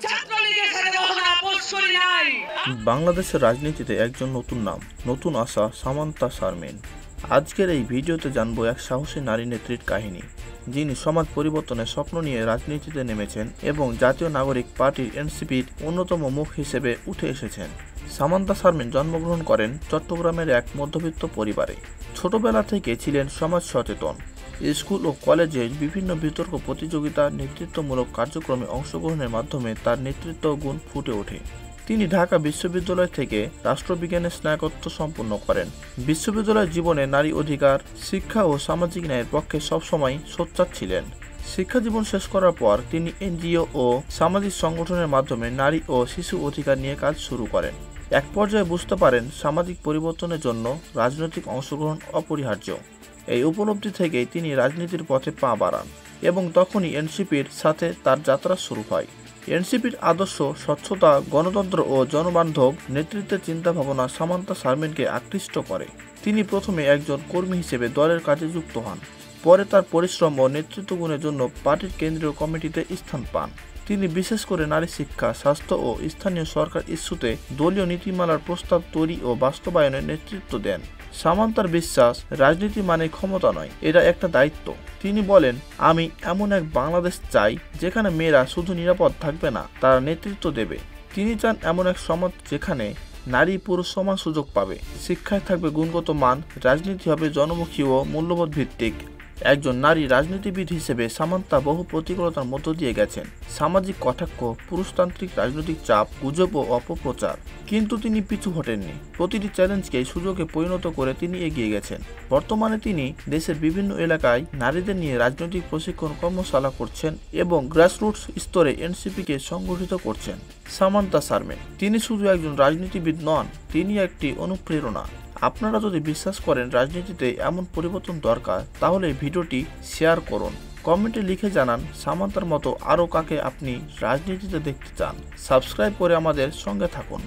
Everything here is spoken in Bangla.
ছাত্রলীগের সাথে কখনো আপোষ করি নাই। বাংলাদেশের রাজনীতিতে একজন নতুন নাম, নতুন আশা, সামান্তা শারমিন। আজকের এই ভিডিওতে জানবো এক সাহসী নারী নেত্রীর কাহিনী, যিনি সমাজ পরিবর্তনের স্বপ্ন নিয়ে রাজনীতিতে নেমেছেন এবং জাতীয় নাগরিক পার্টির এনসিপির অন্যতম মুখ হিসেবে উঠে এসেছেন। সামান্তা শারমিন জন্মগ্রহণ করেন চট্টগ্রামের এক মধ্যবিত্ত পরিবারে। ছোটবেলা থেকে ছিলেন সমাজ সচেতন। স্কুল ও কলেজে বিভিন্ন বিতর্ক প্রতিযোগিতা, নেতৃত্বমূলক কার্যক্রমে অংশগ্রহণের মাধ্যমে তার নেতৃত্ব গুণ ফুটে ওঠে। তিনি ঢাকা বিশ্ববিদ্যালয় থেকে রাষ্ট্রবিজ্ঞানে স্নাতকোত্তর সম্পন্ন করেন। বিশ্ববিদ্যালয় জীবনে নারী অধিকার, শিক্ষা ও সামাজিক ন্যায়ের পক্ষে সবসময় সোচ্চার ছিলেন। শিক্ষা জীবন শেষ করার পর তিনি এনজিও ও সামাজিক সংগঠনের মাধ্যমে নারী ও শিশু অধিকার নিয়ে কাজ শুরু করেন। এক পর্যায়ে বুঝতে পারেন সামাজিক পরিবর্তনের জন্য রাজনৈতিক অংশগ্রহণ অপরিহার্য। এই উপলব্ধি থেকেই তিনি রাজনীতির পথে পা বাড়ান এবং তখনই এনসিপির সাথে তার যাত্রা শুরু হয়। এনসিপির আদর্শ, স্বচ্ছতা, গণতন্ত্র ও জনবান্ধব নেতৃত্বের চিন্তাভাবনা সামান্তা শারমিনকে আকৃষ্ট করে। তিনি প্রথমে একজন কর্মী হিসেবে দলের কাজে যুক্ত হন। পরে তার পরিশ্রম ও নেতৃত্বগুণের জন্য পার্টির কেন্দ্রীয় কমিটিতে স্থান পান। তিনি বিশেষ করে নারী শিক্ষা, স্বাস্থ্য ও স্থানীয় সরকার ইস্যুতে দলীয় নীতিমালার প্রস্তাব তৈরি ও বাস্তবায়নে নেতৃত্ব দেন। সামান্তার বিশ্বাস, রাজনীতি মানে ক্ষমতা নয়, এটা একটা দায়িত্ব। তিনি বলেন, আমি এমন এক বাংলাদেশ চাই যেখানে মেয়েরা শুধু নিরাপদ থাকবে না, তারা নেতৃত্ব দেবে। তিনি চান এমন এক সমাজ যেখানে নারী পুরুষ সমান সুযোগ পাবে, শিক্ষায় থাকবে গুণগত মান, রাজনীতি হবে জনমুখী ও মূল্যবোধ ভিত্তিক। একজন নারী রাজনীতিবিদ হিসেবে সামান্তা বহু প্রতিকূলতার মধ্য দিয়ে গেছেন। সামাজিক কটাক্ষ, পুরুষতান্ত্রিক রাজনৈতিক চাপ, গুজব ও অপপ্রচার। কিন্তু তিনি পিছু হটেননি। প্রতিটি চ্যালেঞ্জকে সুযোগে পরিণত করে তিনি এগিয়ে গেছেন। বর্তমানে তিনি দেশের বিভিন্ন এলাকায় নারীদের নিয়ে রাজনৈতিক প্রশিক্ষণ কর্মশালা করছেন এবং গ্রাসরুটস স্তরে এনসিপিকে সংগঠিত করছেন। সামান্তা শারমিন, তিনি শুধু একজন রাজনীতিবিদ নন, তিনি একটি অনুপ্রেরণা। আপনারা যদি বিশ্বাস করেন রাজনীতিতে এমন পরিবর্তন দরকার, তাহলে ভিডিওটি শেয়ার করুন। কমেন্টে লিখে জানান সামান্তার মতো আরও কাকে আপনি রাজনীতিতে দেখতে চান। সাবস্ক্রাইব করে আমাদের সঙ্গে থাকুন।